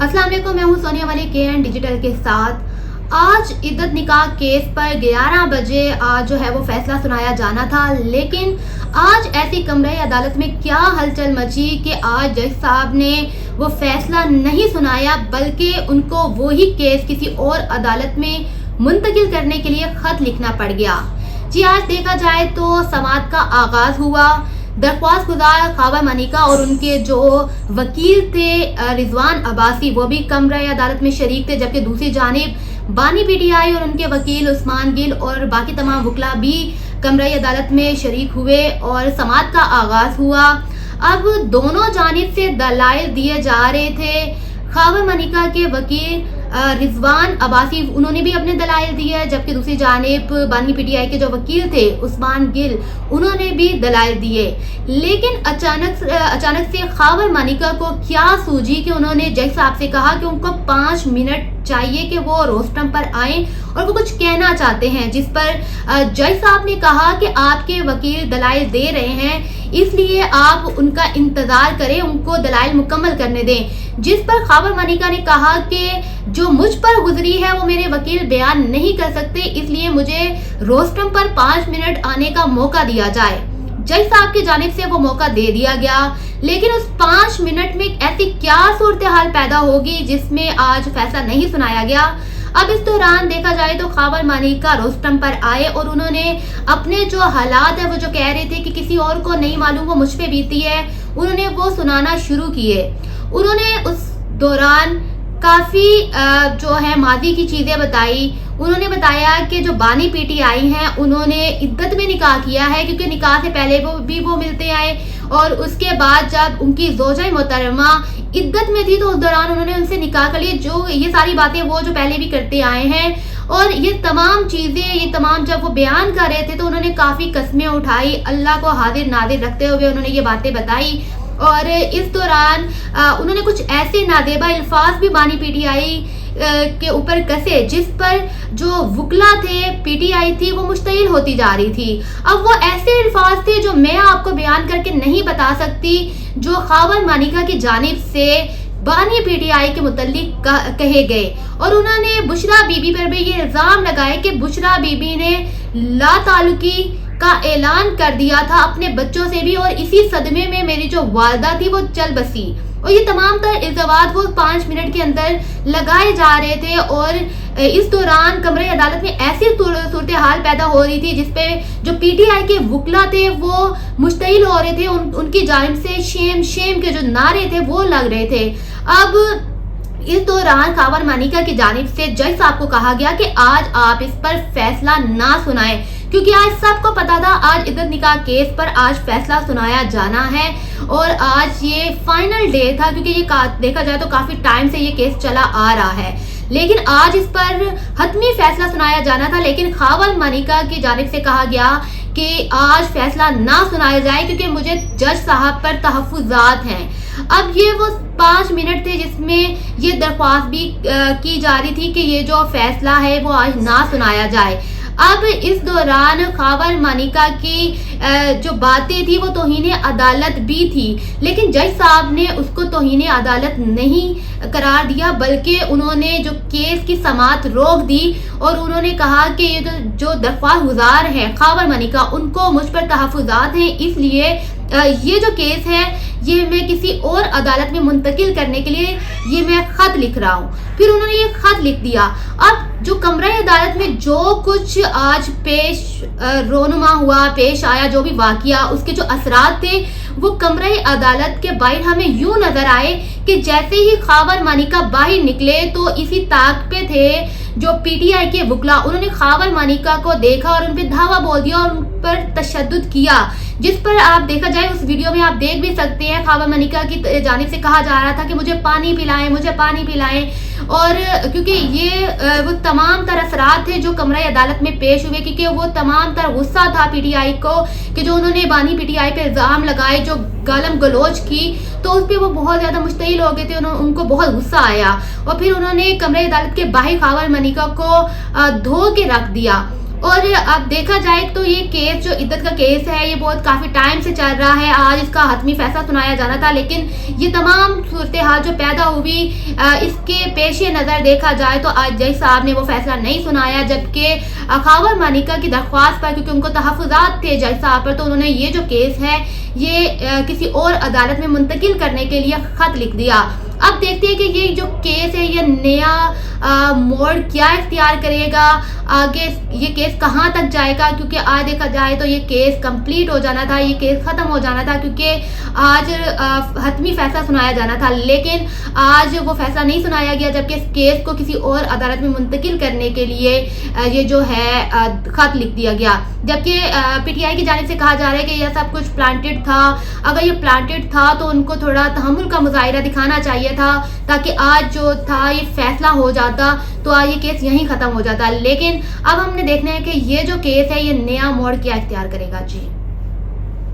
अस्सलाम वालेकुम, मैं हूँ सोनिया वाली KN डिजिटल के साथ। आज इद्दत निकाह केस पर 11 बजे आज जो है वो फैसला सुनाया जाना था, लेकिन आज ऐसी कमरे अदालत में क्या हलचल मची कि आज जज साहब ने वो फैसला नहीं सुनाया, बल्कि उनको वही केस किसी और अदालत में मुंतकिल करने के लिए खत लिखना पड़ गया। जी, आज देखा जाए तो समाअत का आगाज हुआ। दरख्वास्त गुजार खावर मनिका और उनके जो वकील थे रिजवान अब्बासी, वो भी कमरे अदालत में शरीक थे, जबकि दूसरी जानिब बानी PTI और उनके वकील उस्मान गिल और बाकी तमाम वकला भी कमरे अदालत में शरीक हुए और समाअत का आगाज हुआ। अब दोनों जानिब से दलाइल दिए जा रहे थे। खावर मनिका के वकील रिजवान अब्बासी, उन्होंने भी अपने दलाइल दिए, जबकि दूसरी जानिब बानी PTI के जो वकील थे उस्मान गिल, उन्होंने भी दलाइल दिए। लेकिन अचानक से खावर मनिका को क्या सूझी कि उन्होंने जज साहब से कहा कि उनको 5 मिनट चाहिए कि वो रोस्टम पर आएं और वो कुछ कहना चाहते हैं, जिस पर जज साहब ने कहा कि आपके वकील दलाइल दे रहे हैं, इसलिए आप उनका इंतजार करें, उनको दलाइल मुकम्मल करने दें। जिस पर खावर मनिका ने कहा कि जो मुझ पर गुजरी है वो मेरे वकील बयान नहीं कर सकते, इसलिए मुझे रोस्टम पर 5 मिनट आने का मौका दिया जाए। जज साहब की जानिब से वो मौका दे दिया गया, लेकिन उस 5 मिनट में ऐसी क्या सूरत हाल पैदा होगी जिसमें आज फैसला नहीं सुनाया गया। अब इस दौरान देखा जाए तो खावर मनिका रोस्टम पर आए और उन्होंने अपने जो हालात है वो जो कह रहे थे कि किसी और को नहीं मालूम वो मुझ पे बीती है, उन्होंने वो सुनाना शुरू किए। उन्होंने उस दौरान काफ़ी जो है माजी की चीज़ें बताई। उन्होंने बताया कि जो बानी PTI हैं उन्होंने इद्दत में निकाह किया है, क्योंकि निकाह से पहले वो मिलते आए और उसके बाद जब उनकी ज़ौजा मोहतरमा इद्दत में थी तो उस दौरान उन्होंने उनसे निकाह कर लिया। जो ये सारी बातें वो जो पहले भी करते आए हैं, और ये तमाम चीज़ें, ये तमाम जब वो बयान कर रहे थे तो उन्होंने काफ़ी कस्में उठाई, अल्लाह को हाजिर नाजिर रखते हुए उन्होंने ये बातें बताई। और इस दौरान उन्होंने कुछ ऐसे नादेबा अल्फाज भी बानी PTI के ऊपर कसे, जिस पर जो वकला थे, PTI थी, वो मुश्तइल होती जा रही थी। अब वो ऐसे अल्फाज थे जो मैं आपको बयान करके नहीं बता सकती, जो खावर मनिका की जानिब से बानी PTI के मुतल्लिक कहे गए। और उन्होंने बुशरा बीबी पर भी ये इल्ज़ाम लगाए कि बुशरा बीबी ने ला ताल्लुकी का ऐलान कर दिया था अपने बच्चों से भी, और इसी सदमे में मेरी जो वालदा थी वो चल बसी। और ये तमाम तर इल्ज़ामात वो 5 मिनट के अंदर लगाए जा रहे थे। और इस दौरान कमरे अदालत में ऐसी सूरत हाल पैदा हो रही थी जिसपे जो PTI के वकला थे वो मुश्तइल हो रहे थे, उनकी जानिब से शेम के जो नारे थे वो लग रहे थे। अब इस दौरान खावर मनिका की जानिब से जज साहब को कहा गया कि आज आप इस पर फैसला ना सुनाएं, क्योंकि आज सबको पता था आज इद्दत निकाह केस पर आज फैसला सुनाया जाना है और आज ये फाइनल डे था, क्योंकि ये देखा जाए तो काफ़ी टाइम से ये केस चला आ रहा है। लेकिन आज इस पर हतमी फैसला सुनाया जाना था, लेकिन खावर मनिका की जानिब से कहा गया कि आज फैसला ना सुनाया जाए क्योंकि मुझे जज साहब पर तहफ़्फ़ुज़ात हैं। अब ये वो 5 मिनट थे जिसमें ये दरख्वास्त भी की जा रही थी कि ये जो फैसला है वो आज ना सुनाया जाए। अब इस दौरान खावर मनिका की जो बातें थी वो तौहीन अदालत भी थी, लेकिन जज साहब ने उसको तौहीन अदालत नहीं करार दिया, बल्कि उन्होंने जो केस की समाअत रोक दी और उन्होंने कहा कि ये जो दरख्वास्त गुजार हैं खावर मनिका, उनको मुझ पर तहफ़्फ़ुज़ात हैं, इसलिए ये जो केस है ये मैं किसी और अदालत में मुंतकिल करने के लिए ये मैं ख़त लिख रहा हूँ। फिर उन्होंने ये ख़त लिख दिया। अब जो कमरा अदालत में जो कुछ आज रोनुमा हुआ, पेश आया, जो भी वाक़या, उसके जो असरात थे वो कमरा अदालत के बाहर हमें यूँ नज़र आए कि जैसे ही खावर मनिका बाहर निकले तो इसी ताक पे थे जो PTI के वकला, उन्होंने खावर मनिका को देखा और उन पर धावा बोल दिया और उन पर तशद्दुद किया, जिस पर आप देखा जाए उस वीडियो में आप देख भी सकते हैं। खावर मनिका की जानिब से कहा जा रहा था कि मुझे पानी पिलाएं, मुझे पानी पिलाएं, और क्योंकि ये वो तमाम तर असरात थे जो कमरा अदालत में पेश हुए, क्योंकि वो तमाम तर गुस्सा था PTI को कि जो उन्होंने बानी PTI पे इल्ज़ाम लगाए, जो गालम गलोच की, तो उस पर वो बहुत ज़्यादा मुश्तइल हो गए थे, उनको बहुत गुस्सा आया और फिर उन्होंने कमरे अदालत के बाहर खावर मनिका को धो के रख दिया। اور اب دیکھا جائے تو یہ کیس جو عدت کا کیس ہے یہ بہت کافی ٹائم سے چل رہا ہے. آج اس کا حتمی فیصلہ سنایا جانا تھا, لیکن یہ تمام صورتحال جو پیدا ہوئی اس کے پیش نظر دیکھا جائے تو آج جج صاحب نے وہ فیصلہ نہیں سنایا, جبکہ خاور مانیکا کی درخواست پر, کیونکہ ان کو تحفظات تھے جج صاحب پر, تو انہوں نے یہ جو کیس ہے یہ کسی اور عدالت میں منتقل کرنے کے لیے خط لکھ دیا. اب دیکھتے ہیں کہ یہ جو کیس ہے یہ نیا موڑ کیا اختیار کرے گا, آگے یہ کیس کہاں تک جائے گا, کیونکہ آج دیکھا جائے تو یہ کیس کمپلیٹ ہو جانا تھا, یہ کیس ختم ہو جانا تھا, کیونکہ آج حتمی فیصلہ سنایا جانا تھا, لیکن آج وہ فیصلہ نہیں سنایا گیا, جبکہ اس کیس کو کسی اور عدالت میں منتقل کرنے کے لیے یہ جو ہے خط لکھ دیا گیا. جبکہ پی ٹی آئی کی جانب سے کہا جا رہا ہے کہ یہ سب کچھ پلانٹڈ تھا. اگر یہ پلانٹڈ تھا تو ان کو تھوڑا تحمل کا مظاہرہ دکھانا چاہیے تھا, تاکہ آج جو تھا یہ فیصلہ ہو جاتا تو آج یہ کیس یہیں ختم ہو جاتا. لیکن اب ہم نے دیکھنا ہے کہ یہ جو کیس ہے یہ نیا موڑ کیا اختیار کرے گا. جی.